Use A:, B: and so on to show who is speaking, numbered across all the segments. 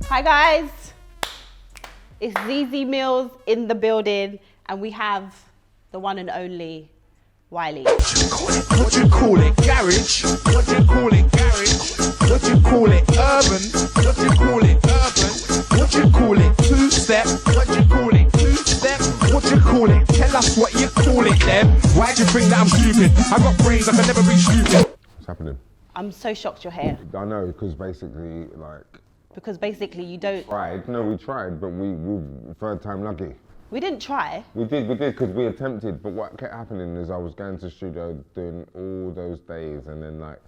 A: Hi guys, it's Zeze Millz in the building, and we have the one and only Wiley.
B: What you call it? Garage? What you call it? Garage? What you call it? Urban? What you call it? Urban? What you call it? Two-step? What you call it? Two-step? What you call it? Tell us what you call it then. Why do you think that I'm stupid? I got brains, I can never be stupid.
C: What's happening?
A: I'm so shocked you're here.
C: I know, because basically, like...
A: Because basically you don't...
C: Tried. No, we tried, but we third time lucky.
A: We didn't try.
C: We did, because we attempted, but what kept happening is I was going to the studio doing all those days and then like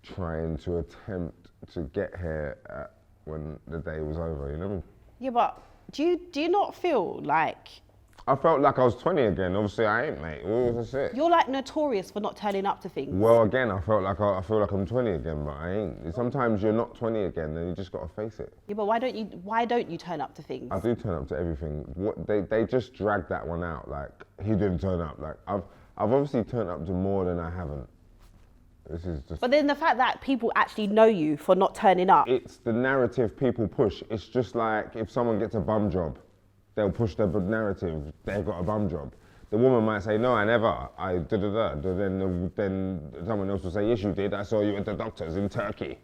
C: trying to attempt to get here when the day was over, you know?
A: Yeah, but do you not feel like...
C: I felt like I was 20 again. Obviously I ain't, mate. What was the shit?
A: You're like notorious for not turning up to things.
C: Well, again, I feel like I'm 20 again, but I ain't. Sometimes you're not 20 again, and you just gotta face it.
A: Yeah, but why don't you turn up to things?
C: I do turn up to everything. What they just dragged that one out. Like he didn't turn up. Like I've obviously turned up to more than I haven't. This is just.
A: But then the fact that people actually know you for not turning up.
C: It's the narrative people push. It's just like if someone gets a bum job, they'll push their narrative. They've got a bum job. The woman might say, no, I never, I da-da-da. Then someone else will say, yes, you did. I saw you at the doctor's in Turkey.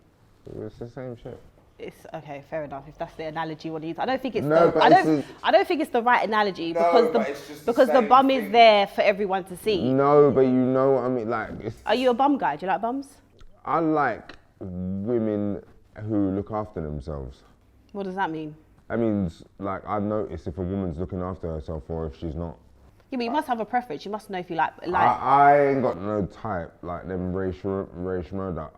C: It's the same shit.
A: It's okay, fair enough. If that's the analogy you want to use, I don't think it's I don't think it's the right analogy because the bum is there for everyone to see.
C: No, but you know what I mean. Like,
A: are you a bum guy? Do you like bums?
C: I like women who look after themselves.
A: What does that mean?
C: That means, like, I notice if a woman's looking after herself or if she's not.
A: Yeah, but you must have a preference. You must know if you like.
C: I ain't got no type like them race murder.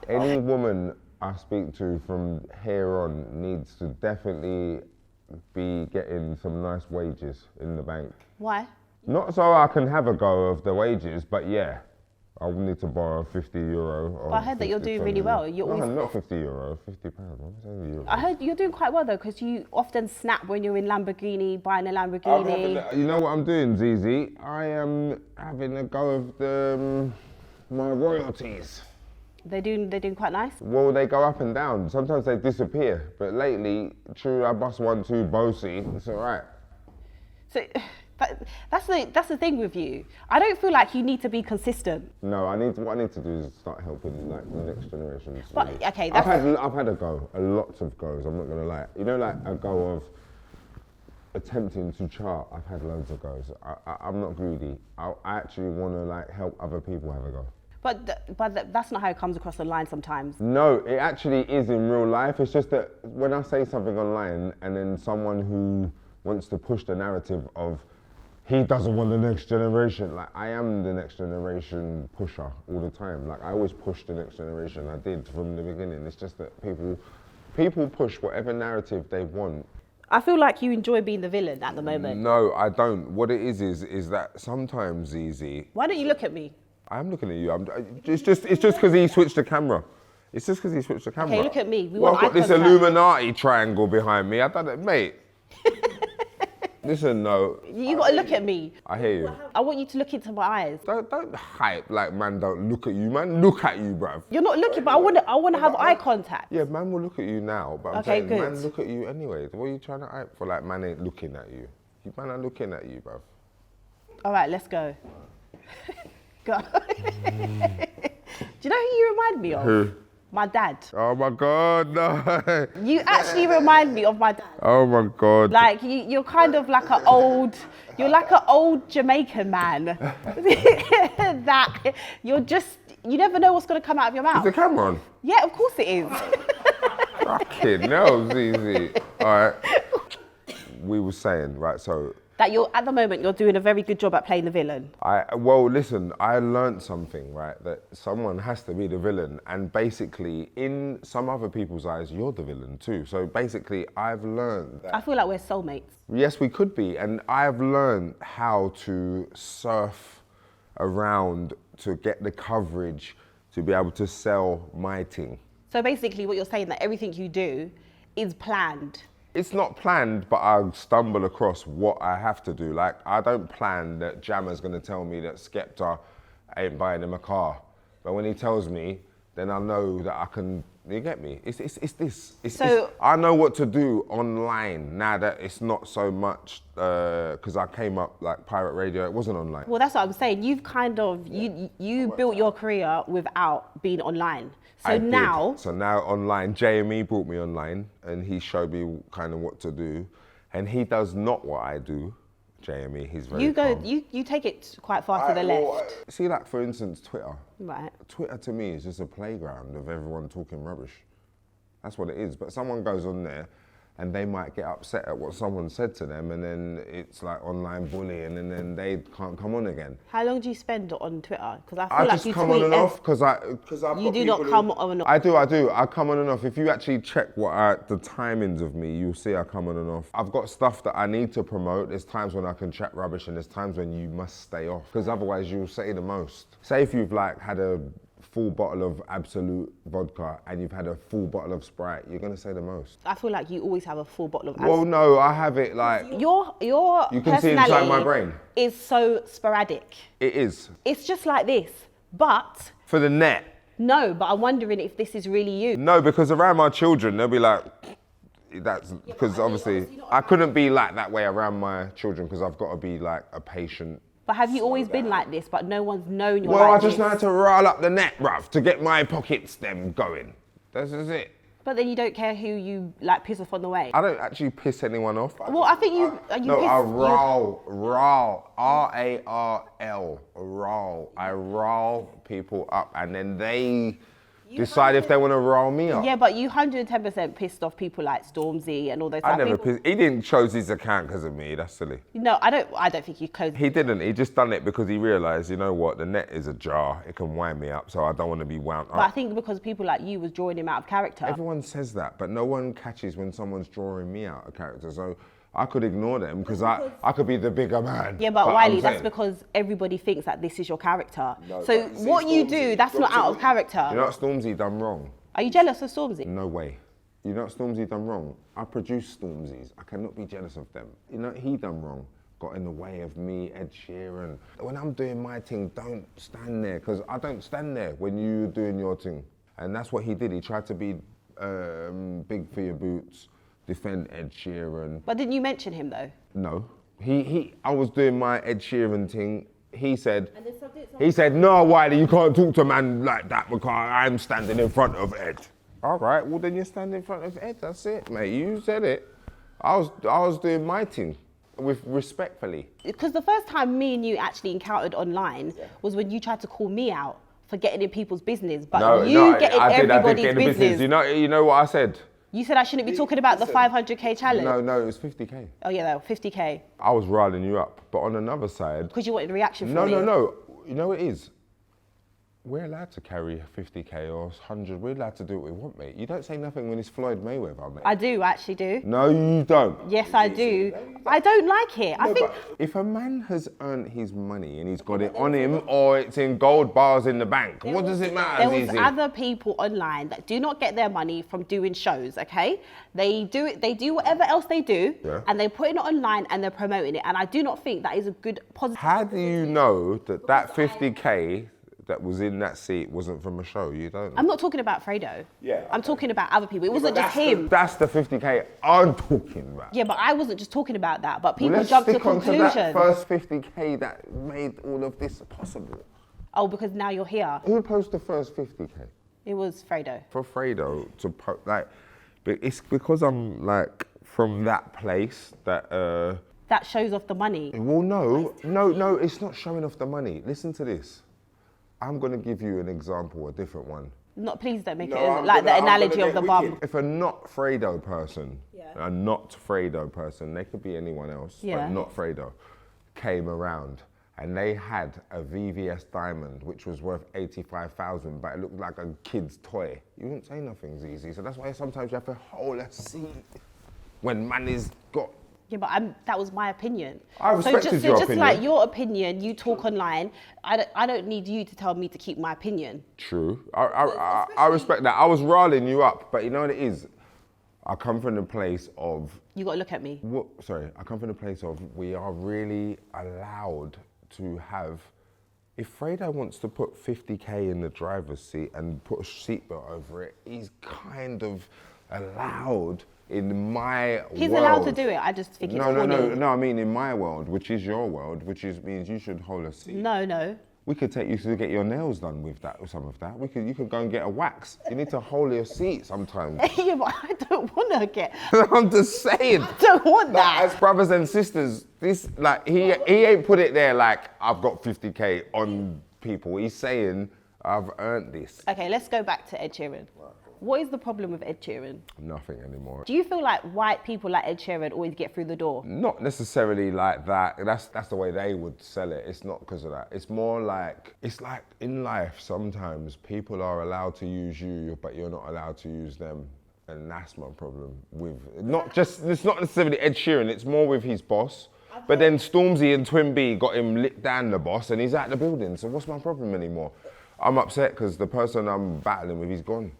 C: Any woman I speak to from here on needs to definitely be getting some nice wages in the bank.
A: Why?
C: Not so I can have a go of the wages, but yeah. I will need to borrow €50.
A: But I heard that you're doing really well.
C: No, not €50, £50. I'm saying euros.
A: I heard you're doing quite well though, because you often snap when you're in Lamborghini, buying a Lamborghini.
C: You know what I'm doing, Zeze? I am having a go of my royalties.
A: They're doing quite nice?
C: Well, they go up and down. Sometimes they disappear. But lately, true, I bust 1, 2, bossy. It's all right.
A: So. That's the thing with you. I don't feel like you need to be consistent.
C: No, what I need to do is start helping like the next generation.
A: But okay,
C: I've had a go, a lot of goes. I'm not gonna lie. You know, like a go of attempting to chart. I've had loads of goes. I'm not greedy. I actually want to like help other people have a go.
A: But that's not how it comes across the line sometimes.
C: No, it actually is in real life. It's just that when I say something online and then someone who wants to push the narrative of he doesn't want the next generation. Like, I am the next generation pusher all the time. Like, I always push the next generation. I did from the beginning. It's just that people push whatever narrative they want.
A: I feel like you enjoy being the villain at the moment.
C: No, I don't. What it is that sometimes, Zeze...
A: Why don't you look at me?
C: I'm looking at you. It's just because he switched the camera. It's just because he switched the camera.
A: Okay, look at me.
C: I've got this Illuminati triangle behind me. I don't know, mate. Listen, no.
A: You got to look at me.
C: I hear you.
A: I want you to look into my eyes.
C: Don't hype like man don't look at you. Man look at you, bruv.
A: You're not looking, but I want to have eye contact.
C: Yeah, man will look at you now, but I'm saying man look at you anyway. What are you trying to hype for? Like man ain't looking at you. Man are looking at you, bruv.
A: All right, let's go. Go. Do you know who you remind me of?
C: Who?
A: My dad.
C: Oh my God, no.
A: You actually remind me of my dad.
C: Oh my God.
A: Like you're kind of like you're like an old Jamaican man. That you never know what's gonna come out of your mouth.
C: Is the camera on?
A: Yeah, of course it is.
C: Fucking hell, Zeze. All right. We were saying, right, so.
A: That at the moment, you're doing a very good job at playing the villain.
C: Well, listen, I learned something, right? That someone has to be the villain. And basically, in some other people's eyes, you're the villain too. So basically, I've learned that...
A: I feel like we're soulmates.
C: Yes, we could be. And I've learned how to surf around to get the coverage to be able to sell my thing.
A: So basically, what you're saying, that everything you do is planned.
C: It's not planned, but I stumble across what I have to do. Like, I don't plan that Jammer's gonna tell me that Skepta ain't buying him a car. But when he tells me, then I know that I can, you get me? It's this. I know what to do online now that it's not so much, because I came up like pirate radio, it wasn't online.
A: Well, that's what I'm saying. You've kind of, you built your career without being online. So now
C: online, JME brought me online and he showed me kind of what to do. And he does not what I do, JME, he's very calm.
A: You take it quite far to the left.
C: See, like for instance, Twitter.
A: Right.
C: Twitter to me is just a playground of everyone talking rubbish. That's what it is. But someone goes on there and they might get upset at what someone said to them, and then it's like online bullying, and then they can't come on again.
A: How long do you spend on Twitter? Because I feel
C: I
A: like
C: just
A: you
C: come
A: tweet
C: on and off because
A: you do not come on and off.
C: I do. I come on and off. If you actually check the timings of me, you'll see I come on and off. I've got stuff that I need to promote. There's times when I can chat rubbish, and there's times when you must stay off, because otherwise you'll say the most. Say if you've like had a full bottle of Absolute vodka and you've had a full bottle of Sprite, you're gonna say the most.
A: I feel like you always have a full bottle of
C: Well, no, I have it like...
A: Your
C: You can see inside my brain.
A: Is so sporadic.
C: It is.
A: It's just like this, but...
C: For the net.
A: No, but I'm wondering if this is really you.
C: No, because around my children, they'll be like... That's because obviously I couldn't be like that way around my children, because I've got to be like a patient.
A: But have you always been like this, but no one's known you're
C: Well,
A: like
C: I just
A: this?
C: know how to roll up the net, bruv, to get my pockets them going. That's it.
A: But then you don't care who you like piss off on the way.
C: I don't actually piss anyone off.
A: Well, I think you
C: No,
A: piss...
C: I roll, R-A-R-L, roll. I roll people up, and then they decide if they want to roll me up.
A: Yeah, but you 110% pissed off people like Stormzy and all those
C: I
A: type of
C: never
A: people.
C: pissed. He didn't close his account because of me. That's silly.
A: No, I don't think you closed.
C: He didn't. He just done it because he realised, you know what, the net is ajar. It can wind me up, so I don't want to be wound up.
A: But I think because people like you was drawing him out of character.
C: Everyone says that, but no one catches when someone's drawing me out of character. So I could ignore them because I could be the bigger man.
A: Yeah, but Wiley, that's because everybody thinks that this is your character.
C: No,
A: so what you do, that's not out of character.
C: You know what Stormzy done wrong?
A: Are you jealous of Stormzy?
C: No way. You know what Stormzy done wrong? I produced Stormzy's. I cannot be jealous of them. You know what he done wrong? Got in the way of me, Ed Sheeran. When I'm doing my thing, don't stand there, because I don't stand there when you're doing your thing. And that's what he did. He tried to be big for your boots, defend Ed Sheeran.
A: But didn't you mention him though?
C: No. I was doing my Ed Sheeran thing. He said, no, Wiley, you can't talk to a man like that because I'm standing in front of Ed. All right, well then you stand in front of Ed, that's it, mate. You said it. I was doing my thing respectfully.
A: Because the first time me and you actually encountered online was when you tried to call me out for getting in people's business, but I did everybody's business.
C: You know what I said?
A: You said I shouldn't be talking about the 500k challenge.
C: No, it was 50k.
A: Oh yeah, no, 50k.
C: I was riling you up, but on another side...
A: Because you wanted a reaction from me.
C: No. You know what it is? We're allowed to carry 50k or 100. We're allowed to do what we want, mate. You don't say nothing when it's Floyd Mayweather, mate.
A: I do, actually do.
C: No, you don't.
A: Yes, I do. I don't like it. I think...
C: But if a man has earned his money and he's got it on him, or it's in gold bars in the bank, what does it matter?
A: There was other people online that do not get their money from doing shows, okay? They do whatever else they do, and they put it online and they're promoting it. And I do not think that is a good positive...
C: How do you know that 50k that was in that seat wasn't from a show? You don't know.
A: I'm not talking about Fredo.
C: Yeah.
A: I'm talking about other people. It wasn't just him.
C: That's the 50k I'm talking about.
A: Yeah, but I wasn't just talking about that. But people
C: Let's
A: jumped to
C: stick onto
A: conclusions.
C: that first 50k that made all of this possible.
A: Oh, because now you're here.
C: Who posted the first 50k?
A: It was Fredo.
C: For Fredo to it's because I'm like from that place that.
A: That shows off the money.
C: Well, no, it's not showing off the money. Listen to this. I'm going to give you an example, a different one.
A: Please don't make it like the analogy of the bum.
C: If a not Fredo person, they could be anyone else, but not Fredo, came around and they had a VVS diamond, which was worth 85,000, but it looked like a kid's toy, you wouldn't say nothing's easy. So that's why sometimes you have to hold a seat when money's got...
A: Yeah, but that was my opinion.
C: I respected your opinion.
A: Just like your opinion, you talk online. I don't need you to tell me to keep my opinion.
C: True. I respect that. I was riling you up, but you know what it is? I come from the place of...
A: You got to look at me.
C: I come from the place of we are really allowed to have... If Fredo wants to put 50K in the driver's seat and put a seatbelt over it, he's kind of allowed in my world.
A: He's allowed to do it, I just think it's funny.
C: No, I mean in my world, which is your world, means you should hold a seat.
A: No.
C: We could take you to get your nails done with that or some of that. You could go and get a wax. You need to hold your seat sometimes.
A: Yeah, but I don't want to get...
C: I'm just saying.
A: I don't want that.
C: As brothers and sisters, this he ain't put it there like I've got 50K on people. He's saying I've earned this.
A: Okay, let's go back to Ed Sheeran. What is the problem with Ed Sheeran?
C: Nothing anymore.
A: Do you feel like white people like Ed Sheeran always get through the door?
C: Not necessarily like that. That's the way they would sell it. It's not because of that. It's more like, it's like in life sometimes people are allowed to use you, but you're not allowed to use them. And that's my problem with, it's not necessarily Ed Sheeran, it's more with his boss. But then Stormzy and Twin B got him lit down the boss and he's out the building. So what's my problem anymore? I'm upset because the person I'm battling with, he's gone.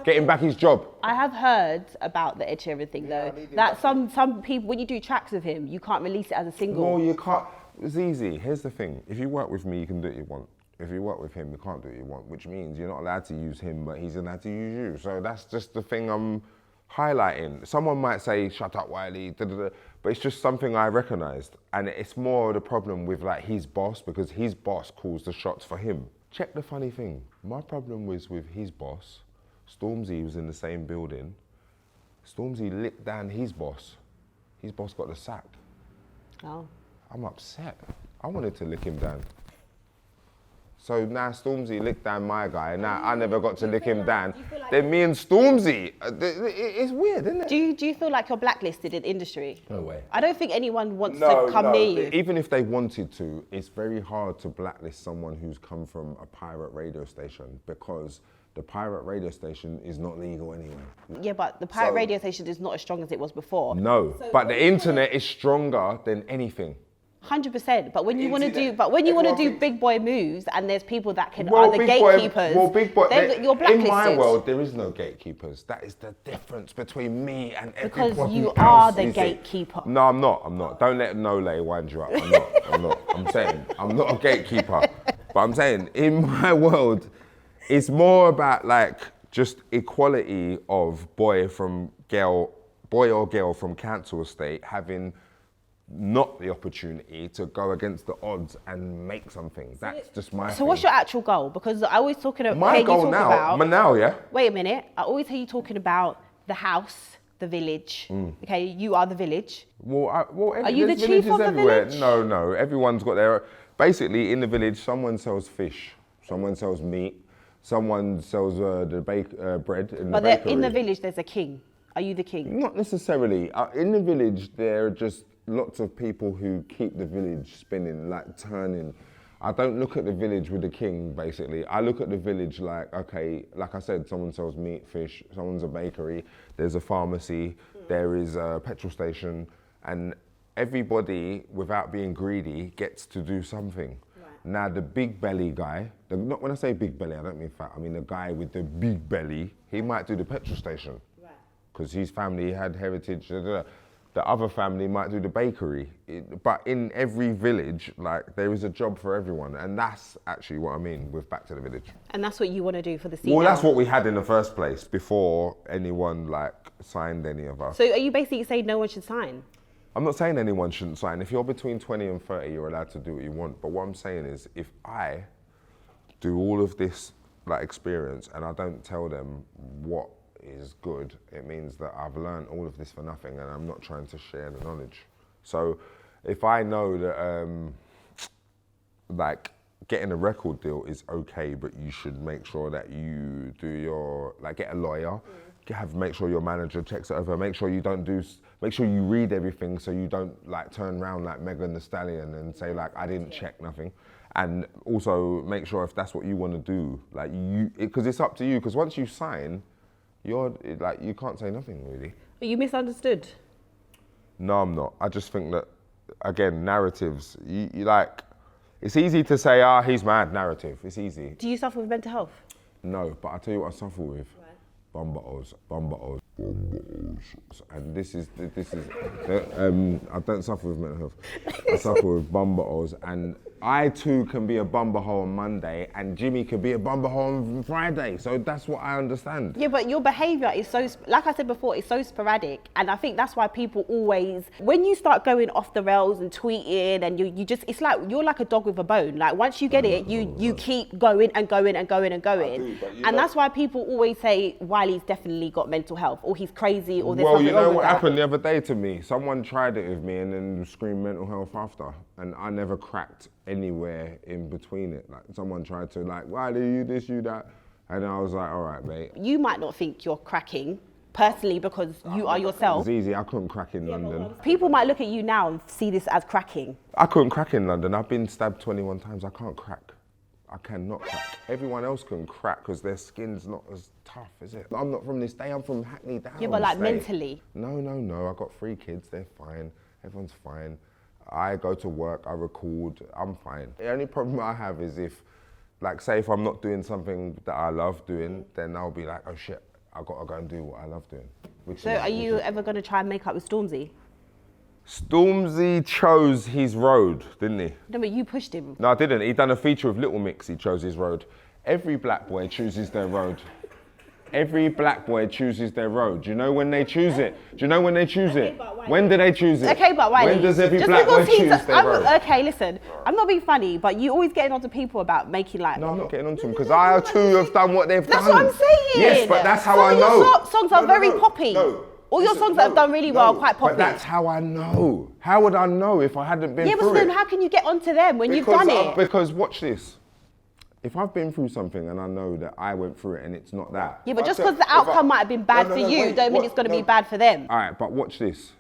C: Getting back his job.
A: I have heard about the Ed Sheeran thing though, that some people, when you do tracks with him, you can't release it as a single.
C: No, you can't. It's easy. Here's the thing. If you work with me, you can do what you want. If you work with him, you can't do what you want, which means you're not allowed to use him, but he's allowed to use you. So that's just the thing I'm highlighting. Someone might say, shut up, Wiley, but it's just something I recognised. And it's more the problem with like his boss, because his boss calls the shots for him. Check the funny thing. My problem was with his boss. Stormzy was in the same building. Stormzy licked down his boss. His boss got the sack.
A: Oh.
C: I'm upset. I wanted to lick him down. So now Stormzy licked down my guy. Now I never got to lick him down. Then me and Stormzy, it's weird, isn't it?
A: Do you feel like you're blacklisted in industry?
C: No way.
A: I don't think anyone wants to come near you.
C: Even if they wanted to, it's very hard to blacklist someone who's come from a pirate radio station because the pirate radio station is not legal anyway.
A: Yeah, but the pirate radio station is not as strong as it was before.
C: No, but the internet is stronger than anything.
A: 100%. But when you want to do big boy moves, and there's people that are the gatekeepers, you're blacklisted.
C: In my world, there is no gatekeepers. That is the difference between me and everybody else.
A: Because you are the gatekeeper.
C: No, I'm not. Don't let Nole wind you up. I'm not. I'm saying I'm not a gatekeeper. But I'm saying in my world, it's more about like just equality of boy or girl from council estate having not the opportunity to go against the odds and make something. That's just my thing.
A: So what's your actual goal? Because I always talking about...
C: My goal now, yeah?
A: Wait a minute. I always hear you talking about the house, the village. Okay, you are the village.
C: Are
A: you the chief of the village?
C: No. Everyone's got their... Basically, in the village, someone sells fish, someone sells meat, someone sells bread in the bakery.
A: But in the village, there's a king. Are you the king?
C: Not necessarily. In the village, there are just lots of people who keep the village spinning, like turning. I don't look at the village with the king, basically. I look at the village like, okay, like I said, someone sells meat, fish, someone's a bakery, there's a pharmacy, there is a petrol station, and everybody, without being greedy, gets to do something. Right. Now, the big belly guy, when I say big belly, I don't mean fat, I mean the guy with the big belly, he might do the petrol station. Because his family had heritage, the other family might do the bakery. But in every village, like, there is a job for everyone. And that's actually what I mean with Back to the Village.
A: And that's what you want to do for the CENTRL?
C: Well, that's what we had in the first place before anyone, like, signed any of us.
A: So are you basically saying no one should sign?
C: I'm not saying anyone shouldn't sign. If you're between 20 and 30, you're allowed to do what you want. But what I'm saying is, if I do all of this, like, experience and I don't tell them what is good, it means that I've learned all of this for nothing and I'm not trying to share the knowledge. So if I know that like getting a record deal is okay, but you should make sure that you do your, like, get a lawyer, make sure your manager checks it over, make sure you read everything so you don't like turn around like Megan Thee Stallion and say like, I didn't check nothing. And also make sure if that's what you want to do, like because it's up to you, because once you sign, you can't say nothing really.
A: But you misunderstood.
C: No, I'm not. I just think that, again, narratives, you like, it's easy to say, he's mad, narrative. It's easy.
A: Do you suffer with mental health?
C: No, but I'll tell you what I suffer with. Bumba-Os. And this is, I don't suffer with mental health. I suffer with Bumba-Os, and I too can be a bumba-hole on Monday, and Jimmy can be a bumba-hole on Friday. So that's what I understand.
A: Yeah, but your behaviour is so, like I said before, it's so sporadic. And I think that's why people always, when you start going off the rails and tweeting, and you just, it's like, you're like a dog with a bone. Like once you get it, you keep going and going and going and going. And that's why people always say, Wiley's definitely got mental health, or he's crazy, or there's something wrong with that.
C: Well, you know what happened the other day to me? Someone tried it with me and then screamed mental health after. And I never cracked anywhere in between it. Like someone tried to like, Wiley, you this, you that. And I was like, all right, mate.
A: You might not think you're cracking personally because you are yourself.
C: It's easy, I couldn't crack in London.
A: People might look at you now and see this as cracking.
C: I couldn't crack in London. I've been stabbed 21 times. I can't crack. I cannot crack. Everyone else can crack because their skin's not as tough, is it? I'm not from this day, I'm from Hackney down.
A: Yeah, but like mentally.
C: No. I've got 3 kids, they're fine. Everyone's fine. I go to work, I record, I'm fine. The only problem I have is if, like say if I'm not doing something that I love doing, then I'll be like, oh shit, I gotta go and do what I love doing.
A: So are you ever gonna try and make up with Stormzy?
C: Stormzy chose his road, didn't he?
A: No, but you pushed him.
C: No, I didn't. He done a feature with Little Mix, he chose his road. Every black boy chooses their road. Every black boy chooses their road. Do you know when they choose it? Do you know when they choose it? When do they choose it?
A: Okay, but Wiley,
C: when does every black boy choose their road?
A: Okay, listen, I'm not being funny, but you always getting onto people about making like...
C: No, I'm not getting onto them, because I too have done what they've done.
A: That's what I'm saying.
C: Yes, but that's how I know.
A: Some of your songs are very poppy. All your songs that have done really well are quite poppy.
C: But that's how I know. How would I know if I hadn't been through it?
A: Yeah, but then how can you get onto them when you've done it?
C: Because watch this. If I've been through something and I know that I went through it and it's not that.
A: Yeah, but just because the outcome might have been bad for you, don't mean it's going to be bad for them.
C: All right, but watch this.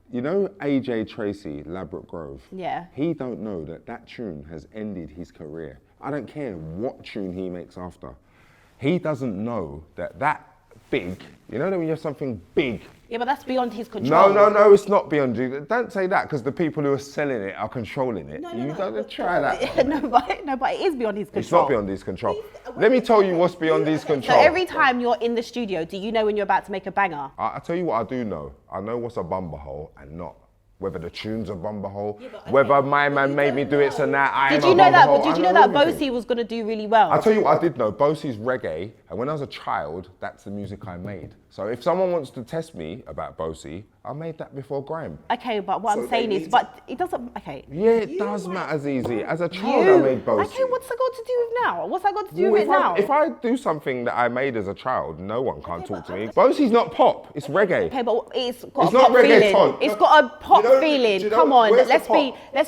C: You know AJ Tracy, Labrador Grove?
A: Yeah.
C: He don't know that that tune has ended his career. I don't care what tune he makes after. He doesn't know that that big, you know that when you have something big.
A: Yeah, but that's beyond his control.
C: No, it's not beyond you. Don't say that, because the people who are selling it are controlling it. You don't try that.
A: No, but it is beyond his control.
C: It's not beyond his control. Let me tell you what's beyond his control.
A: So every time you're in the studio, do you know when you're about to make a banger?
C: I'll tell you what I do know. I know what's a bumba hole and not. Whether the tune's a bumba hole, whether my man made me do it, so now I'm a bumba hole.
A: Did you know that? But did you know that Bosie was going to do really well?
C: I'll tell you what I did know. Bosie's reggae, and when I was a child, that's the music I made. So if someone wants to test me about Bosie, I made that before grime.
A: Okay, but what I'm saying is, but it doesn't, okay.
C: Yeah, it does matter, Zeze. As a child, I made Bosie.
A: Okay, what's that got to do with now? What's that got to do with now?
C: If I do something that I made as a child, no one can't talk to me. Bosie's not pop, it's reggae.
A: Okay, but it's got
C: it's
A: a pop
C: reggaeton.
A: feeling. It's got a pop feeling. Come on, let's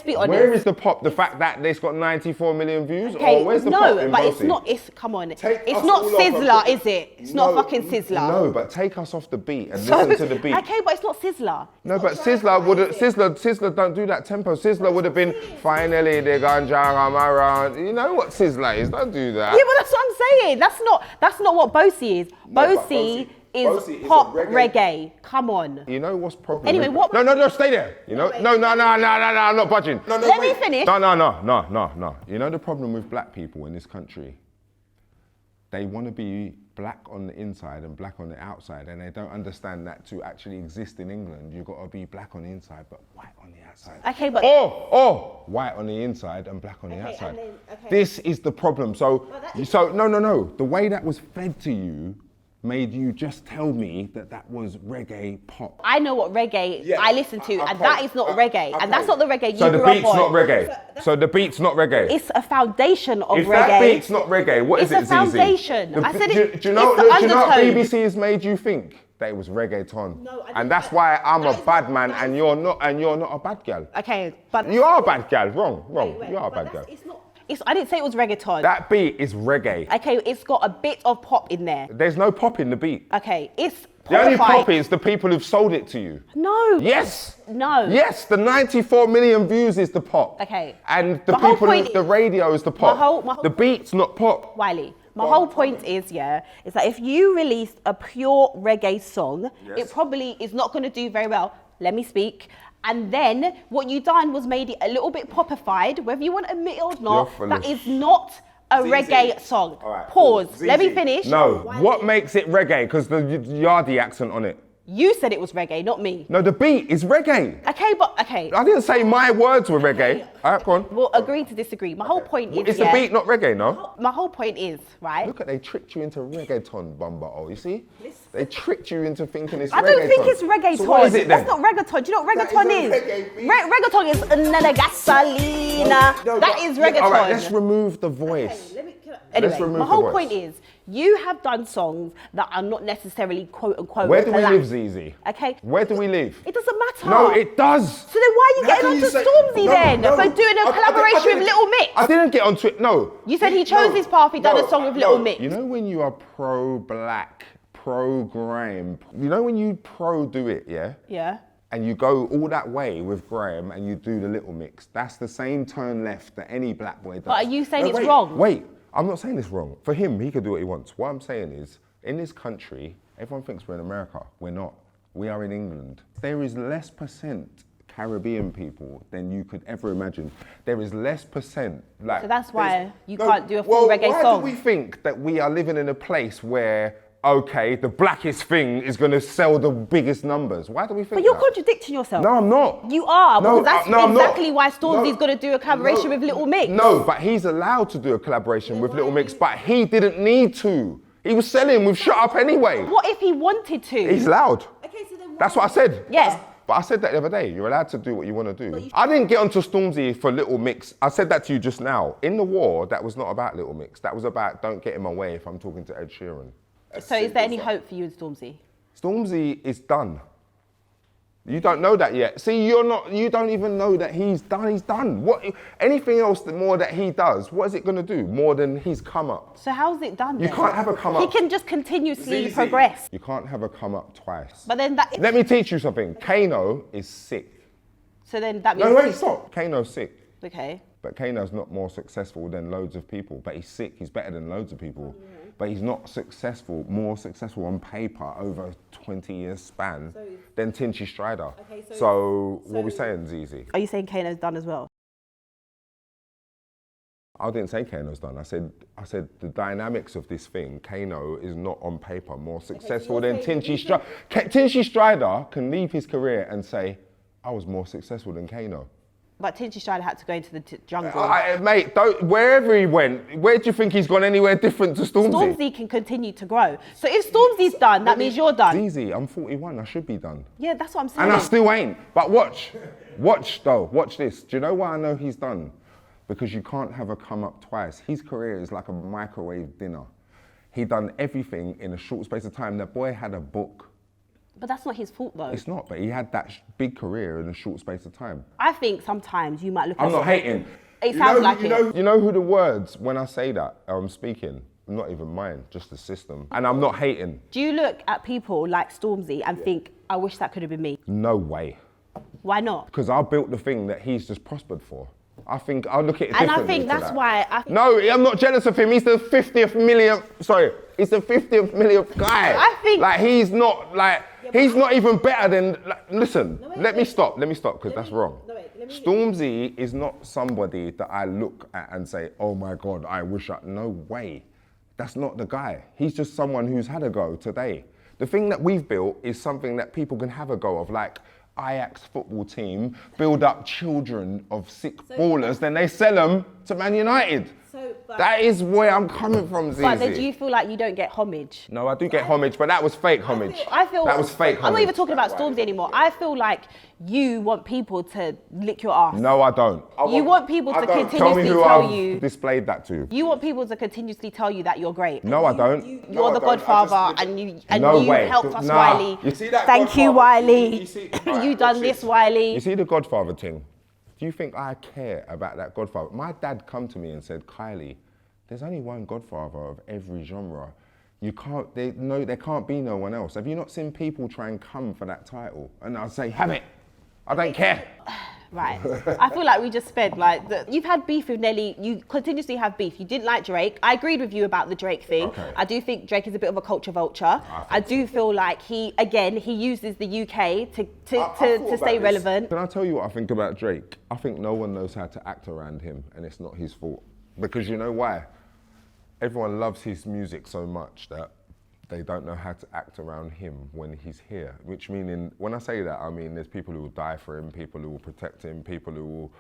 A: be honest.
C: Where is the pop? The fact that it's got 94 million views?
A: Okay,
C: or where's the pop in
A: No, but
C: Bosie?
A: it's come on. It's not Sizzler, is it? It's not fucking Sizzler.
C: No, but take us off the beat and listen to the beat.
A: Okay, but it's not Sizzler.
C: No, but Sizzler don't do that tempo. Sizzler would have been, finally they gone jam around. You know what Sizzler is, don't do that.
A: Yeah, but that's what I'm saying. That's not what Bosie is. Bosie is pop reggae. Come on.
C: You know what's problem?
A: Anyway, what?
C: No, stay there. You know, no, I'm not budging.
A: Let me finish.
C: No. You know the problem with black people in this country? They want to be black on the inside and black on the outside, and they don't understand that to actually exist in England, you've got to be black on the inside but white on the outside.
A: Okay, but
C: or white on the inside and black on the outside. This is the problem. So no. The way that was fed to you made you just tell me that was reggae pop.
A: I know what reggae I listen to, and that is not reggae, and that's not the reggae you grew up on.
C: So the beat's not reggae. So the beat's not reggae.
A: It's a foundation of reggae.
C: If that beat's not reggae, what is it, Zeze?
A: It's a foundation. I said it.
C: Do you know what BBC has made you think? That it was reggaeton. No, and that's why I'm a bad man and you're not a bad girl.
A: Okay, but
C: you are a bad girl. Wrong. You are a bad girl.
A: I didn't say it was reggaeton.
C: That beat is reggae.
A: Okay, it's got a bit of pop in there.
C: There's no pop in the beat.
A: Okay, it's
C: the only pop is the people who've sold it to you.
A: No.
C: Yes.
A: No.
C: Yes, the 94 million views is the pop.
A: Okay.
C: And the people with the radio is the pop. The beat's not pop.
A: Wiley, my whole point is that if you release a pure reggae song, it probably is not going to do very well. Let me speak. And then what you done was made it a little bit popified, whether you want to admit it or not. That is not a
C: Zeze.
A: reggae song.
C: All right,
A: Pause.
C: cool.
A: Let me
C: Zeze.
A: finish.
C: No, what makes it reggae? Because the Yardie accent on it.
A: You said it was reggae, not me.
C: No, the beat is reggae.
A: Okay, but okay.
C: I didn't say my words were reggae. All right, go on.
A: We'll agree to disagree. My whole point is,
C: Is the beat not reggae, no?
A: My whole point is, right?
C: Look at, they tricked you into reggaeton, Bumba. You see? They tricked you into thinking it's reggaeton.
A: I don't think it's reggaeton.
C: So what is it then?
A: That's not reggaeton. Do you know what reggaeton
C: That is a
A: is?
C: reggae beat.
A: Reggaeton is nella gasolina. That is reggaeton.
C: All right, let's remove the voice.
A: Anyway,
C: remove
A: my
C: the
A: whole
C: voice.
A: point is, you have done songs that are not necessarily quote unquote.
C: Where do we live,
A: black.
C: Zeze?
A: Okay.
C: Where do we live?
A: It doesn't matter.
C: No, it does.
A: So then why are you
C: How
A: getting
C: can
A: onto
C: you say-
A: Stormzy
C: No,
A: then
C: no.
A: for doing a collaboration with Little Mix?
C: I didn't get onto it, no.
A: You said he chose his path, he done a song with Little Mix.
C: You know when you are pro-black, pro-grime, you know when you pro-do it, yeah?
A: Yeah.
C: And you go all that way with grime and you do the Little Mix, that's the same turn left that any black boy does.
A: But are you saying it's
C: wait,
A: wrong?
C: Wait, I'm not saying it's wrong. For him, he could do what he wants. What I'm saying is, in this country, everyone thinks we're in America. We're not. We are in England. There is less percent Caribbean people than you could ever imagine. There is less percent. Like,
A: So that's why you
C: No,
A: can't do a full reggae
C: why
A: song.
C: do we think that we are living in a place where, okay, the blackest thing is going to sell the biggest numbers? Why do we think
A: But you're
C: that?
A: contradicting yourself.
C: No, I'm not.
A: You are,
C: No,
A: because that's
C: no, I'm not.
A: exactly why Stormzy's
C: No,
A: going to do a collaboration with Little Mix.
C: No, but he's allowed to do a collaboration with Little Mix, but he didn't need to. He was selling with Shut Up anyway.
A: What if he wanted to?
C: He's loud.
A: Okay, so then
C: That's what I said.
A: Yeah.
C: But I said that the other day. You're allowed to do what you want to do. I didn't get onto Stormzy for Little Mix. I said that to you just now. In the war, that was not about Little Mix. That was about don't get in my way if I'm talking to Ed Sheeran.
A: So is there any hope for you and Stormzy?
C: Stormzy is done. You don't know that yet. See, you don't even know that he's done. He's done. What? Anything else more that he does, what is it going to do more than he's come up?
A: So how's it done
C: You
A: then?
C: can't have a come up.
A: He can just continuously
C: Zeze.
A: progress.
C: You can't have a come up twice.
A: But then that...
C: Let me teach you something. Kano is sick.
A: So then that means...
C: No, wait, stop. Kano's sick.
A: Okay.
C: But Kano's not more successful than loads of people. But he's sick. He's better than loads of people. But he's not successful, more successful on paper over a 20 years span than Tinchy Strider.
A: Okay,
C: so what are we saying, Zeze?
A: Are you saying Kano's done as well?
C: I didn't say Kano's done. I said the dynamics of this thing, Kano is not on paper more successful than Tinchy Strider. Tinchy Strider can leave his career and say, I was more successful than Kano.
A: But Tinchy Strider had to go into the jungle.
C: Mate, wherever he went, where do you think he's gone anywhere different to Stormzy?
A: Stormzy can continue to grow. So if Stormzy's done, that means you're done.
C: Zeze, I'm 41, I should be done.
A: Yeah, that's what I'm saying.
C: And I still ain't. But watch this. Do you know why I know he's done? Because you can't have a come up twice. His career is like a microwave dinner. He done everything in a short space of time. That boy had a book.
A: But that's not his fault though.
C: It's not, but he had that big career in a short space of time.
A: I think sometimes you might look at...
C: I'm not hating.
A: It sounds like it.
C: You know who the words, when I say that, I'm speaking, not even mine, just the system. And I'm not hating.
A: Do you look at people like Stormzy and think, I wish that could have been me?
C: No way.
A: Why not?
C: Because I built the thing that he's just prospered for. I think I'll look at it
A: And
C: differently.
A: I think
C: to
A: that's
C: that.
A: why...
C: No, I'm not jealous of him. He's the 50th millionth guy.
A: I think...
C: Like, he's not, like, he's not even better than, like, listen, let me stop, because that's wrong. Stormzy is not somebody that I look at and say, oh my God, I wish I, no way. That's not the guy. He's just someone who's had a go today. The thing that we've built is something that people can have a go of, like, Ajax football team build up children of sick ballers, then they sell them to Man United. That is where I'm coming from, Zeze.
A: But then do you feel like you don't get homage?
C: No, I do get homage, but that was fake homage.
A: I feel
C: that was fake homage.
A: I'm not even talking about Stormzy anymore. I feel like you want people to lick your ass.
C: No, I don't.
A: You want people to
C: Tell me
A: continuously
C: who
A: tell
C: I've
A: you.
C: displayed that to.
A: You want people to continuously tell you that you're great.
C: No, I don't.
A: You're the godfather, and you
C: way.
A: helped us,
C: Nah.
A: Wiley.
C: You see that
A: Thank you,
C: Godfather?
A: Wiley.
C: You see-
A: You done this, Wiley.
C: You see the Godfather thing? Do you think I care about that Godfather? My dad come to me and said, Kylie, there's only one Godfather of every genre. There can't be no one else. Have you not seen people try and come for that title? And I'll say, have it. I don't care.
A: Right. I feel like we just spent you've had beef with Nelly. You continuously have beef. You didn't like Drake. I agreed with you about the Drake thing.
C: Okay.
A: I do think Drake is a bit of a culture vulture. I do feel like he uses the UK to stay relevant.
C: Can I tell you what I think about Drake? I think no one knows how to act around him, and it's not his fault. Because you know why? everyone loves his music so much that they don't know how to act around him when he's here. Which meaning, when I say that, I mean there's people who will die for him, people who will protect him, people who will,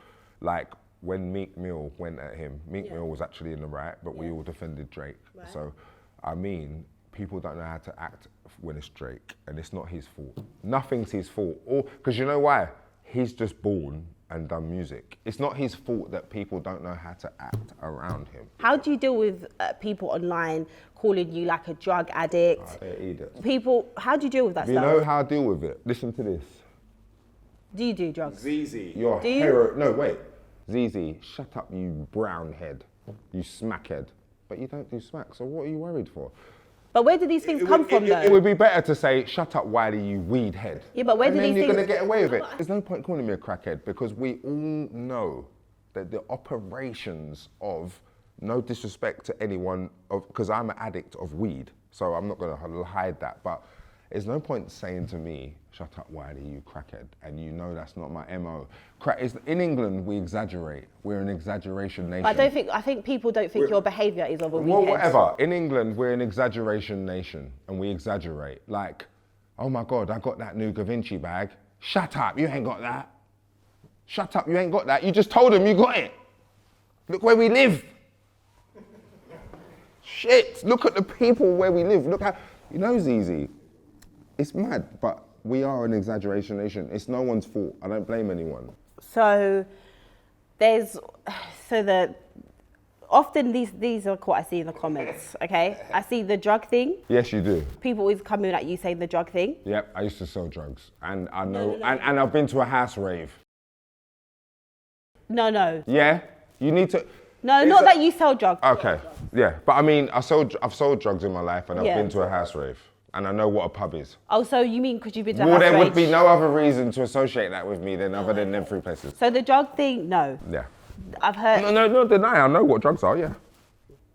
C: like, when Meek Mill went at him, Meek Mill was actually in the right, but we all defended Drake.
A: Right.
C: So, I mean, people don't know how to act when it's Drake, and it's not his fault. Nothing's his fault. Because you know why? He's just born and done music. It's not his fault that people don't know how to act around him.
A: How do you deal with people online calling you like a drug addict?
C: They're idiots.
A: People, how do you deal with that
C: You
A: stuff?
C: know how I deal with it? Listen to this.
A: Do you do drugs?
D: Zeze.
C: You're
A: Do you?
C: hero. No, wait. Zeze, shut up, you brown head. You smackhead. But you don't do smack, so what are you worried for?
A: But where do these things come from though?
C: It would be better to say, shut up, Wiley, you weed head.
A: Yeah, but where do
C: and then
A: these
C: you're
A: things...
C: going to get away with it. There's no point calling me a crackhead because we all know that the operations of, no disrespect to anyone, because I'm an addict of weed, so I'm not going to hide that, but there's no point saying to me, shut up, Wiley, you crackhead, and you know that's not my MO. In England, we exaggerate. We're an exaggeration nation.
A: I think people don't think your behaviour is of a weed
C: Well,
A: head.
C: whatever. In England, we're an exaggeration nation, and we exaggerate. Like, oh my God, I got that new Da Vinci bag. Shut up, you ain't got that. Shut up, you ain't got that. You just told him you got it. Look where we live. Shit, look at the people where we live. Look how, you know, Zeze, it's mad, but we are an exaggeration nation. It's no one's fault. I don't blame anyone.
A: So often these are what I see in the comments, okay? I see the drug thing.
C: Yes, you do.
A: People always come in at you saying the drug thing.
C: Yep, I used to sell drugs. And I know, and I've been to a house rave.
A: No.
C: Yeah, you need to.
A: No, not that you sell drugs.
C: Okay, yeah, but I mean, I've sold drugs in my life, and I've
A: Yeah.
C: been to a house rave, and I know what a pub is.
A: Oh, so you mean because you've been to a
C: Well,
A: house
C: there
A: rave?
C: would be no other reason to associate that with me than other than them three places.
A: So the drug thing, no.
C: Yeah.
A: I've heard.
C: No, deny. I know what drugs are. Yeah.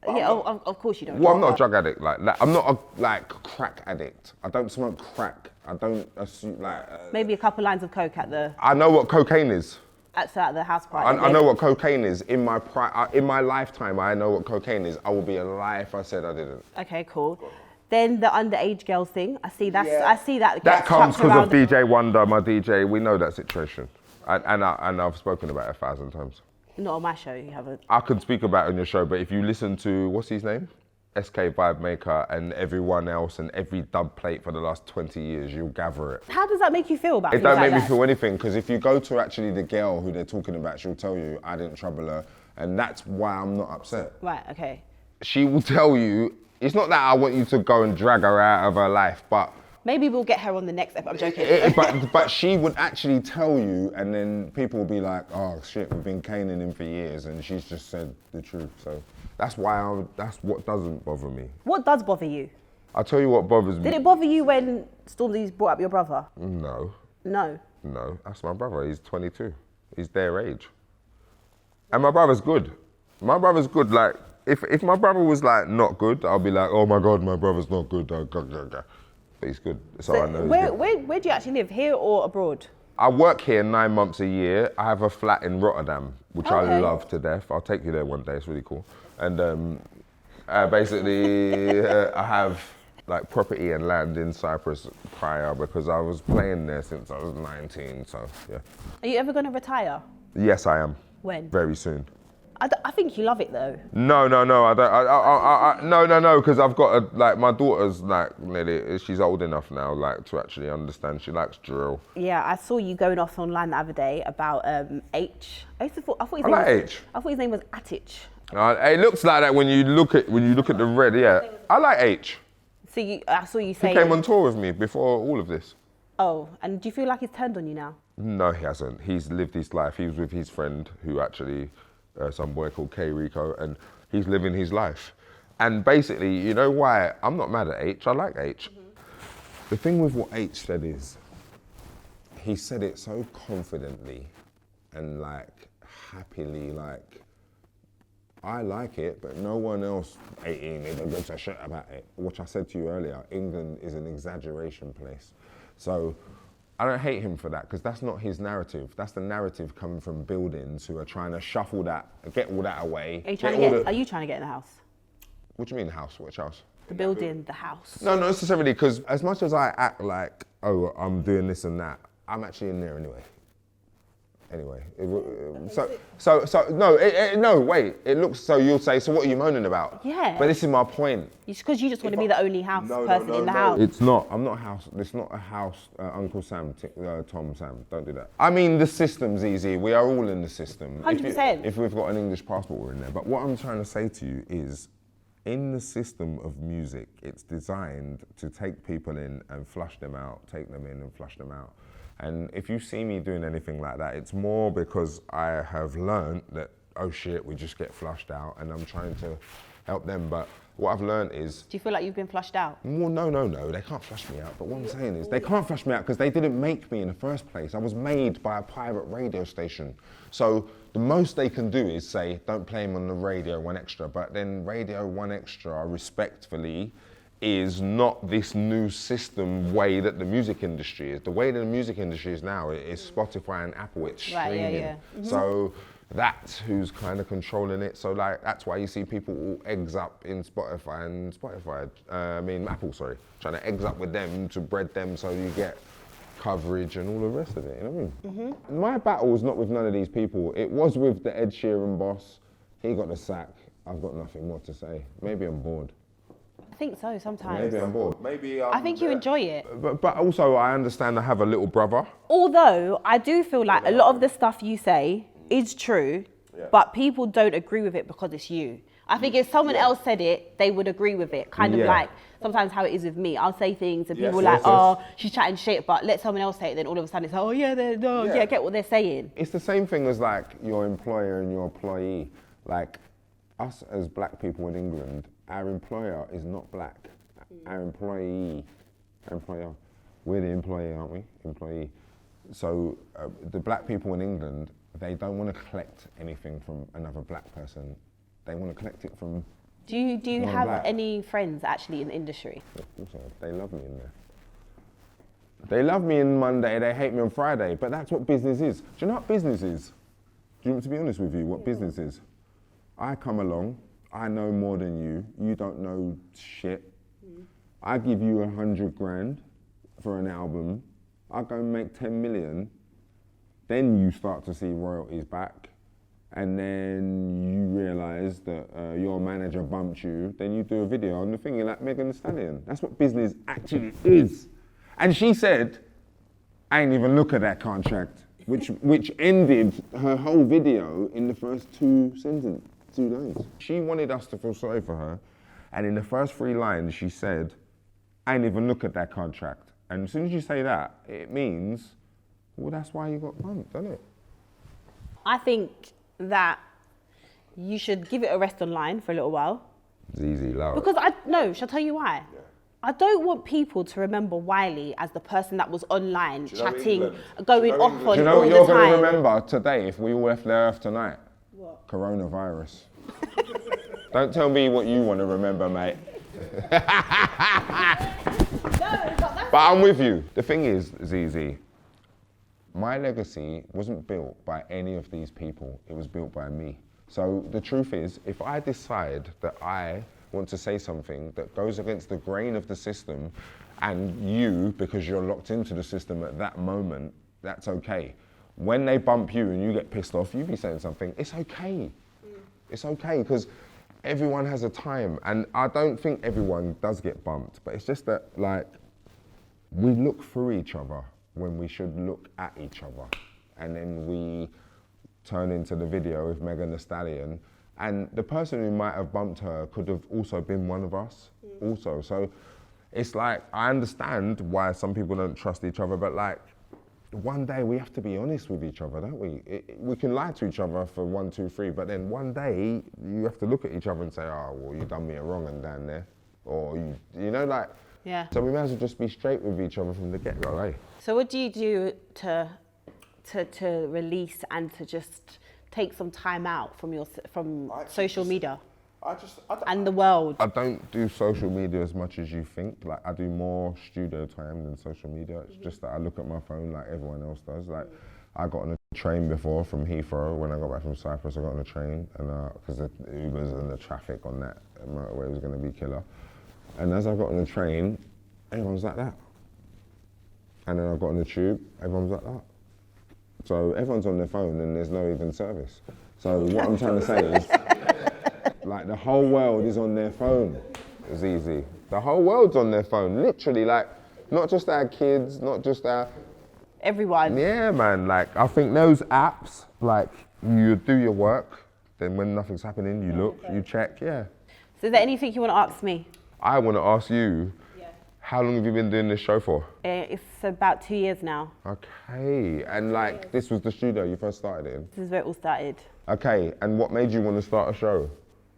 A: Yeah, of course you don't.
C: Well, I'm not a drug addict. Like I'm not a crack addict. I don't smoke crack. I don't assume
A: Maybe a couple lines of coke at the
C: I know what cocaine is.
A: at the house party.
C: I know what cocaine is. In my lifetime, I know what cocaine is. I will be a lie if I said I didn't.
A: Okay, cool. Then the underage girls thing. I see that.
C: That
A: gets
C: comes
A: chucked
C: because
A: around
C: of DJ Wonder, my DJ. We know that situation, and I've spoken about it 1,000 times.
A: Not on my show. You haven't.
C: I could speak about it on your show, but if you listen to what's his name, SK Vibe Maker, and everyone else, and every dub plate for the last 20 years, you'll gather it.
A: How does that make you feel about
C: It
A: things
C: don't
A: like
C: make me
A: that?
C: feel anything, because if you go to actually the girl who they're talking about, she'll tell you I didn't trouble her, and that's why I'm not upset.
A: Right. Okay.
C: She will tell you. It's not that I want you to go and drag her out of her life, but
A: Maybe we'll get her on the next episode. I'm joking.
C: but she would actually tell you, and then people will be like, oh shit, we've been caning him for years, and she's just said the truth. So that's why that's what doesn't bother me.
A: What does bother you?
C: I'll tell you what bothers me.
A: Did it bother you when Stormzy brought up your brother?
C: No,
A: No.
C: that's my brother. He's 22. He's their age, and my brother's good. My brother's good. Like if my brother was like not good, I'll be like, oh my God, my brother's not good. But he's good, so I know he's good.
A: Where do you actually live? Here or abroad?
C: I work here 9 months a year. I have a flat in Rotterdam, which I
A: Okay.
C: love to death. I'll take you there one day, it's really cool. And basically, I have like property and land in Cyprus prior because I was playing there since I was 19, so yeah.
A: Are you ever going to retire?
C: Yes, I am.
A: When?
C: Very soon.
A: I think you love it though.
C: No, I don't. No, because I've got my daughter's like nearly, she's old enough now, like to actually understand. She likes drill.
A: Yeah, I saw you going off online the other day about H. I thought his
C: I
A: name
C: like
A: was,
C: H.
A: I thought his name was Atich.
C: It looks like that when you look at the red. Yeah, I like H.
A: So I saw you
C: He
A: saying.
C: came on tour with me before all of this.
A: Oh, and do you feel like he's turned on you now?
C: No, he hasn't. He's lived his life. He was with his friend who actually, some boy called K Rico, and he's living his life. And basically, you know why? I'm not mad at H. I like H. The thing with what H said is, he said it so confidently and like happily, like, I like it, but no one else 18 even gives a shit about it. Which I said to you earlier, England is an exaggeration place. So I don't hate him for that, because that's not his narrative. That's the narrative coming from buildings who are trying to shuffle that, get all that away.
A: Are you trying to get in the house?
C: What do you mean house? Which house?
A: The building, the house.
C: No, not necessarily, because as much as I act like, oh, I'm doing this and that, I'm actually in there anyway. No, wait. It looks, so you'll say, so what are you moaning about?
A: Yeah.
C: But this is my point.
A: It's because you just want to be the only house person in the house.
C: It's not. I'm not a house. It's not a house. Uncle Sam, Tom, Sam. Don't do that. I mean, the system's easy. We are all in the system.
A: 100%.
C: If we've got an English passport, we're in there. But what I'm trying to say to you is, in the system of music, it's designed to take people in and flush them out, take them in and flush them out. And if you see me doing anything like that, it's more because I have learned that, oh shit, we just get flushed out, and I'm trying to help them. But what I've learned is...
A: Do you feel like you've been flushed out?
C: Well, no, they can't flush me out. But what I'm saying is, they can't flush me out because they didn't make me in the first place. I was made by a pirate radio station. So the most they can do is say, don't play him on the Radio 1 Extra. But then Radio 1 Extra, respectfully, is not this new system way that the music industry is. The way that the music industry is now is Spotify and Apple, it's streaming.
A: Right, yeah. Mm-hmm.
C: So that's who's kind of controlling it. So like, that's why you see people all eggs up in Spotify and Apple, trying to eggs up with them to bread them so you get coverage and all the rest of it, you know what I mean? Mm-hmm. My battle was not with none of these people. It was with the Ed Sheeran boss. He got the sack. I've got nothing more to say. Maybe I'm bored.
A: I think so, sometimes.
C: Maybe I'm bored.
A: I think you enjoy it.
C: But also, I understand I have a little brother.
A: Although, I do feel like a lot of the stuff you say is true, but people don't agree with it because it's you. I think if someone else said it, they would agree with it. Kind of like sometimes how it is with me. I'll say things and people are like, oh, she's chatting shit, but let someone else say it, then all of a sudden it's like, oh yeah, get what they're saying.
C: It's the same thing as like your employer and your employee. Like us as black people in England, our employer is not black. Our employer, we're the employee, aren't we? Employee. So the black people in England, they don't want to collect anything from another black person. They want to collect it from.
A: Do you have any friends actually in the industry?
C: Also, they love me in there. They love me on Monday, they hate me on Friday, but that's what business is. Do you know what business is? Do you want to be honest with you, what business is? I come along, I know more than you, you don't know shit. I give you 100 grand for an album, I go and make 10 million, then you start to see royalties back, and then you realise that your manager bumped you, then you do a video on the thing, you're like Megan Thee Stallion. That's what business actually is. And she said, I ain't even look at that contract, which ended her whole video in the first 2 lines. She wanted us to feel sorry for her, and in the first 3 lines she said, I ain't even look at that contract. And as soon as you say that, it means, well, that's why you got bumped, doesn't it?
A: I think that you should give it a rest online for a little while.
C: Zeze Millz.
A: Because shall I tell you why? Yeah. I don't want people to remember Wiley as the person that was online, chatting, going off on all the time.
C: Do you know what you're going to remember today if we all left the earth tonight?
A: What?
C: Coronavirus. Don't tell me what you want to remember, mate. But I'm with you. The thing is, Zeze, my legacy wasn't built by any of these people. It was built by me. So the truth is, if I decide that I want to say something that goes against the grain of the system, and you, because you're locked into the system at that moment, that's okay. When they bump you and you get pissed off, you be saying something, it's okay. It's okay, because everyone has a time, and I don't think everyone does get bumped, but it's just that, like, we look through each other when we should look at each other. And then we turn into the video with Megan Thee Stallion. And the person who might have bumped her could have also been one of us also. So it's like, I understand why some people don't trust each other, but like, one day we have to be honest with each other, don't we? We can lie to each other for 1, 2, 3, but then one day you have to look at each other and say, oh, well, you done me a wrong and down there. Or, you know, like,
A: yeah.
C: So we might as well just be straight with each other from the get-go, eh?
A: So what do you do to release and to just take some time out from social media? and the world.
C: I don't do social media as much as you think. Like, I do more studio time than social media. It's just that I look at my phone like everyone else does. Like, I got on a train before from Heathrow. When I got back from Cyprus, I got on a train, and because the Ubers and the traffic on that motorway was going to be killer. And as I got on the train, everyone was like that. And then I got on the tube, everyone was like that. So everyone's on their phone and there's no even service. So what I'm trying to say is, like, the whole world is on their phone. It's easy. The whole world's on their phone, literally. Like, not just our kids, not just our...
A: Everyone.
C: Yeah, man. Like, I think those apps, like, you do your work, then when nothing's happening, you look, you check, yeah.
A: So is there anything you want to ask me?
C: I want to ask you, how long have you been doing this show for?
A: It's about 2 years now.
C: Okay, and like, this was the studio you first started in?
A: This is where it all started.
C: Okay, and what made you want to start a show?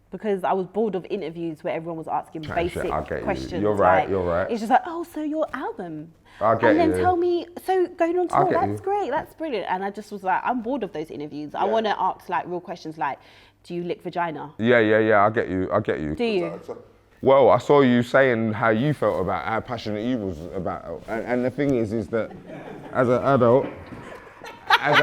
A: Because I was bored of interviews where everyone was asking basic questions.
C: You're right,
A: like,
C: you're right.
A: It's just like, oh, so your album.
C: I get
A: and then
C: you.
A: tell me, so going on tour, that's
C: you.
A: great, that's brilliant. And I just was like, I'm bored of those interviews. I want to ask like real questions like, do you lick vagina?
C: Yeah, I get you.
A: Do you?
C: Well, I saw you saying how you felt about how passionate you was about it. And the thing is that as an adult, and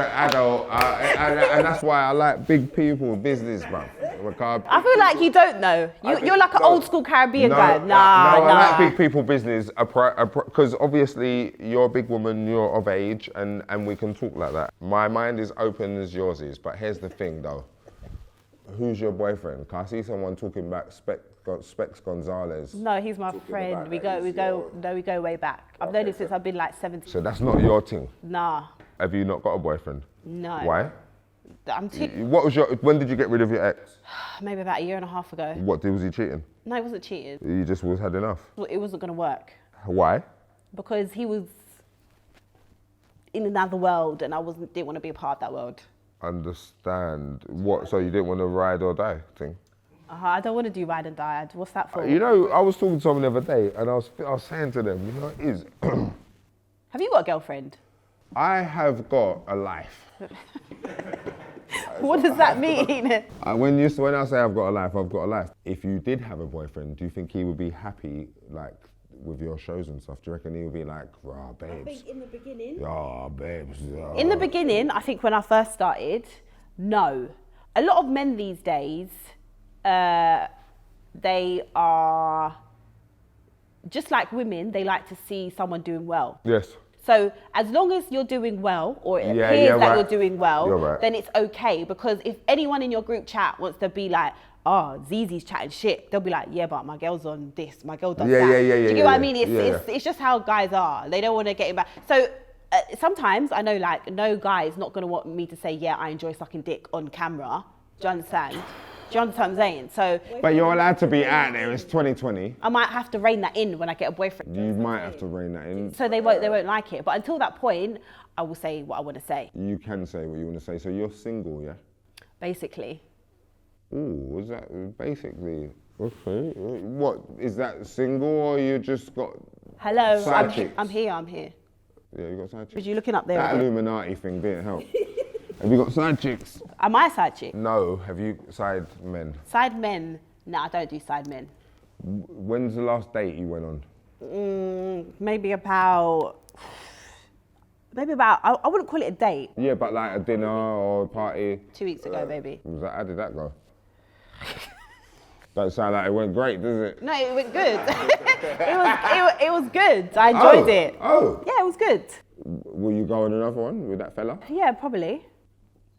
C: that's why I like big people business, bro.
A: I feel like you don't know. You're like an old school Caribbean guy. Nah.
C: I like big people business because obviously you're a big woman, you're of age, and we can talk like that. My mind is open as yours is, but here's the thing though. Who's your boyfriend? Can I see someone talking about Specs Gonzalez?
A: No, he's my friend. We go way back. I've known him since I've been like 17.
C: So that's not your thing?
A: Nah.
C: Have you not got a boyfriend?
A: No.
C: Why?
A: When
C: did you get rid of your ex?
A: Maybe about 1.5 years ago.
C: Was he cheating?
A: No, he wasn't cheating.
C: You just had enough?
A: It wasn't going to work.
C: Why?
A: Because he was in another world and I didn't want to be a part of that world.
C: Understand. What, so you didn't want to ride or die thing?
A: I don't want to do ride and die. What's that for?
C: You know, I was talking to someone the other day and I was saying to them, you know, it is.
A: Have you got a girlfriend?
C: I have got a life.
A: What does that mean?
C: When I say I've got a life, I've got a life. If you did have a boyfriend, do you think he would be happy, like, with your shows and stuff? Do you reckon he would be like, rah, babes?
A: I think in the beginning.
C: Yeah, babes. Yeah.
A: In the beginning, I think when I first started, no. A lot of men these days, they are just like women. They like to see someone doing well.
C: Yes.
A: So as long as you're doing well, or it appears that you're doing well, then it's okay. Because if anyone in your group chat wants to be like, oh, Zeze's chatting shit, they'll be like, yeah, but my girl's on this, my girl does that. Do you get what I mean? It's just how guys are. They don't want to get it back. So sometimes I know, like, no guy is not going to want me to say, yeah, I enjoy sucking dick on camera. Do you understand? Do you understand what I'm saying? So,
C: but you're allowed to be out there. It's 2020.
A: I might have to rein that in when I get a boyfriend.
C: You might have to rein that in.
A: So they won't like it. But until that point, I will say what I want to say.
C: You can say what you want to say. So you're single, yeah?
A: Basically.
C: Ooh, was that basically? Okay. What is that, single or you just got?
A: Hello,
C: side chicks?
A: I'm here.
C: Yeah, you got side chicks.
A: Was you looking up there?
C: That Illuminati thing didn't help. Have you got side chicks?
A: Am I a side chick?
C: No. Have you side men? Side men?
A: No, I don't do side men.
C: When's the last date you went on?
A: Maybe about. I wouldn't call it a date.
C: Yeah, but like a dinner or a party.
A: 2 weeks ago, maybe.
C: How did that go? Don't sound like it went great, does it?
A: No, it went good. it was good. I enjoyed it.
C: Oh.
A: Yeah, it was good.
C: Will you go on another one with that fella?
A: Yeah, probably.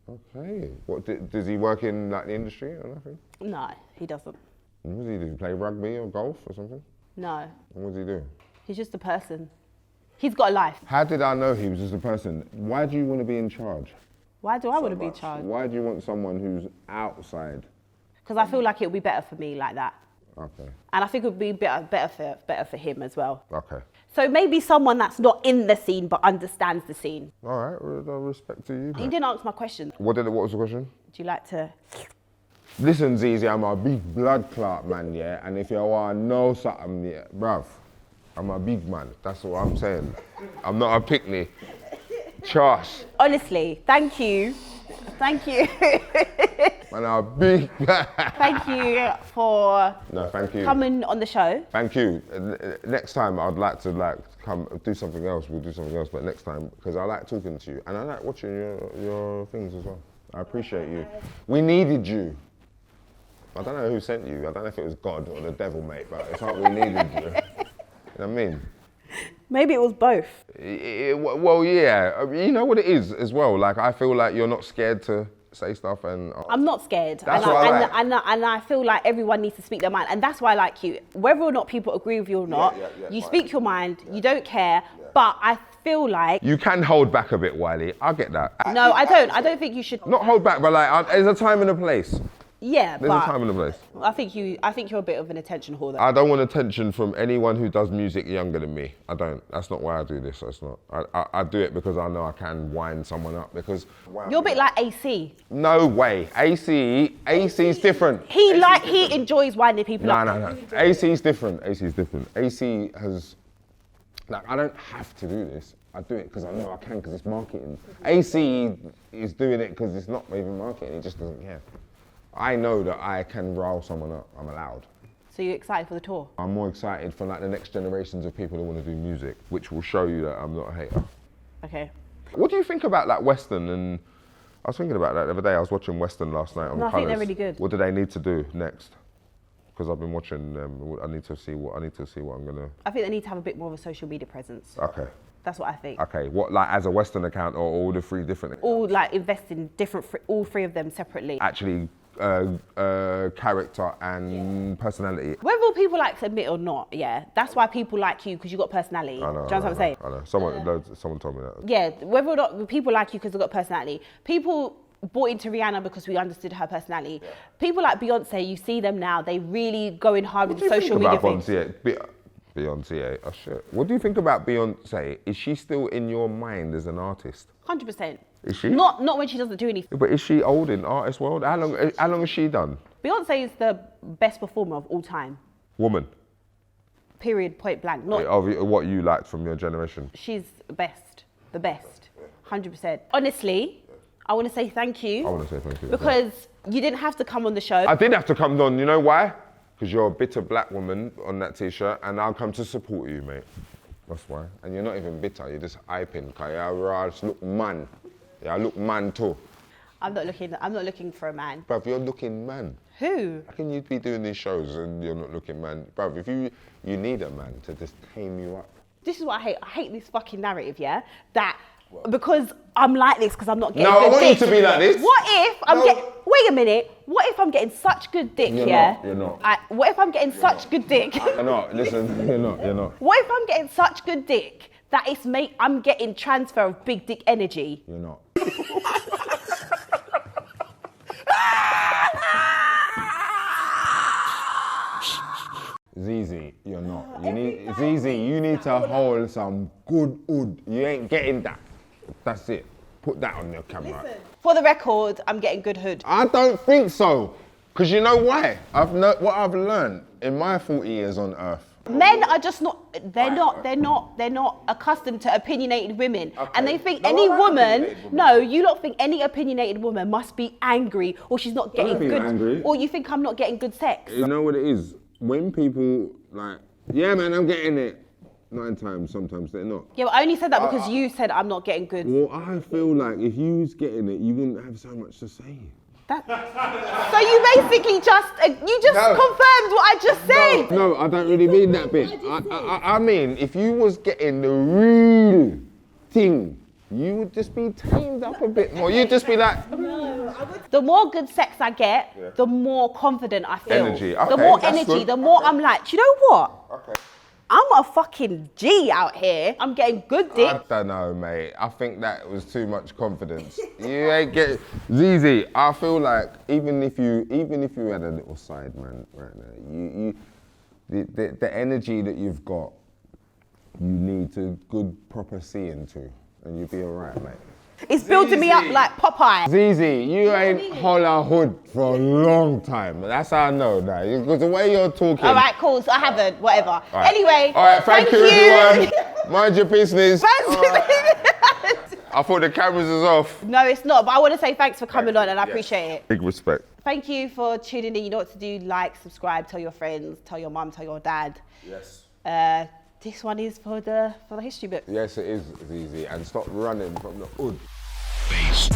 C: Okay. What does he work in, like, the industry or nothing?
A: No, he doesn't.
C: What does he do? Play rugby or golf or something?
A: No.
C: And what does he do?
A: He's just a person. He's got a life.
C: How did I know he was just a person? Why do you want to be in charge?
A: Why do I want to be in charge?
C: Why do you want someone who's outside?
A: Because I feel like it would be better for me like that.
C: Okay.
A: And I think it would be better for him as well.
C: Okay.
A: So maybe someone that's not in the scene but understands the scene.
C: All right, well, respect to you.
A: You didn't answer my question.
C: What was the question?
A: Do you like to...
C: Listen, Zeze, I'm a big blood clot man, yeah? And if you want to know something, yeah, bruv, I'm a big man. That's what I'm saying. I'm not a picnic. Charge.
A: Honestly, thank you Thank you.
C: Man, I'll be
A: Thank you for
C: No, thank you.
A: coming on the show.
C: Thank you. Next time, I'd like to come do something else. We'll do something else, but next time, because I like talking to you and I like watching your things as well. I appreciate you. We needed you. I don't know who sent you. I don't know if it was God or the devil, mate, but it's like we needed you. You know what I mean?
A: Maybe it was both.
C: Well, yeah. You know what it is as well. Like, I feel like you're not scared to say stuff, and
A: I'm not scared.
C: That's what I like.
A: And I feel like everyone needs to speak their mind, and that's why I like you. Whether or not people agree with you or not, you speak your mind. You don't care. But I feel like
C: you can hold back a bit, Wiley. I get that.
A: no, I don't. I don't think you should.
C: Not hold back, but like, there's a time and a place.
A: Yeah,
C: There's a time and a place.
A: I think you're a bit of an attention whore.
C: I don't want attention from anyone who does music younger than me. I don't. That's not why I do this. That's not. I do it because I know I can wind someone up. Because
A: you're a bit like AC.
C: No way. AC's different.
A: He enjoys winding people up.
C: No. AC's different. AC's different. AC has. Like, I don't have to do this. I do it because I know I can, because it's marketing. AC is doing it because it's not even marketing. He just doesn't care. I know that I can rile someone up. I'm allowed.
A: So you're excited for the tour?
C: I'm more excited for like the next generations of people who want to do music, which will show you that I'm not a hater.
A: Okay.
C: What do you think about like Western? And I was thinking about that the other day. I was watching Western last night on
A: No, I think they're really good.
C: What do they need to do next? Because I've been watching them. I need to see what I'm gonna.
A: I think they need to have a bit more of a social media presence.
C: Okay.
A: That's what I think.
C: Okay. What, like as a Western account or all the three different accounts?
A: All like invest in all three of them separately.
C: Actually. Character and personality.
A: Whether people like to admit or not, yeah, that's why people like you, because you got personality.
C: I know.
A: Do you know what I'm saying?
C: I know. Someone told me that.
A: Yeah, whether or not people like you because they've got personality. People bought into Rihanna because we understood her personality. Yeah. People like Beyonce, you see them now, they really going hard with the social media thing.
C: Beyonce, oh shit. What do you think about Beyonce? Is she still in your mind as an artist?
A: 100%.
C: Is she?
A: Not when she doesn't do anything.
C: But is she old in artist world? How long has she done?
A: Beyonce is the best performer of all time.
C: Woman.
A: Period, point blank. Not
C: of what you liked from your generation.
A: She's the best, 100%. Honestly, I want to say thank you.
C: I want to say thank you.
A: Because you didn't have to come on the show.
C: I did have to come on, you know why? Because you're a bitter black woman on that t-shirt, and I'll come to support you, mate. That's why. And you're not even bitter, you're just hyping, because you just look man. Yeah, I look man too.
A: I'm not looking for a man.
C: Bruv, you're looking man.
A: Who?
C: How can you be doing these shows and you're not looking man? Bruv, if you need a man to just tame you up.
A: This is what I hate. I hate this fucking narrative, yeah? That because I'm like this because I'm not getting
C: good
A: dick.
C: No, I want you to be like this.
A: What if I'm getting... Wait a minute. What if I'm getting such good dick,
C: You're not.
A: What if I'm getting such good dick?
C: You're not. Listen, you're not.
A: What if I'm getting such good dick that I'm getting transfer of big dick energy?
C: You're not. Zeze, you're not. Zeze, you need to hold some good oud. You ain't getting that. That's it. Put that on your camera.
A: Listen, for the record, I'm getting good hood.
C: I don't think so. Because you know why? What I've learned in my 40 years on earth.
A: Men are just not, they're not accustomed to opinionated women. Okay. And they think any woman, you lot think any opinionated woman must be angry or she's not getting good, angry. Or you think I'm not getting good sex.
C: You know what it is? When people like, yeah man, I'm getting it. 9 times, sometimes they're not.
A: Yeah, but I only said that because you said I'm not getting good.
C: Well, I feel like if you was getting it, you wouldn't have so much to say.
A: So you basically just confirmed what I just said.
C: No, I don't really mean that bit. I mean, if you was getting the real thing, you would just be tamed up a bit more. You'd just be like...
A: The more good sex I get, the more confident I feel.
C: Energy. Okay,
A: the more energy, good. The more I'm like, do you know what?
C: Okay.
A: I'm a fucking G out here. I'm getting good dick.
C: I don't know, mate. I think that was too much confidence. You ain't get Zeze. I feel like even if you had a little side man right now, the energy that you've got, you need to good proper see into, and you'll be alright, mate.
A: It's building me up like Popeye.
C: Zeze, you ain't holla hood for a long time. That's how I know that. Because the way you're talking.
A: All right, cool. So I haven't. Whatever.
C: Right.
A: Anyway.
C: All right. Thank you, everyone. Mind your business. I thought the cameras was off.
A: No, it's not, but I want to say thanks for coming on and I appreciate it.
C: Big respect.
A: Thank you for tuning in. You know what to do. Like, subscribe, tell your friends, tell your mum, tell your dad.
C: Yes.
A: This one is for the history book.
C: Yes, it is, Zeze. And stop running from the hood.
B: Bass.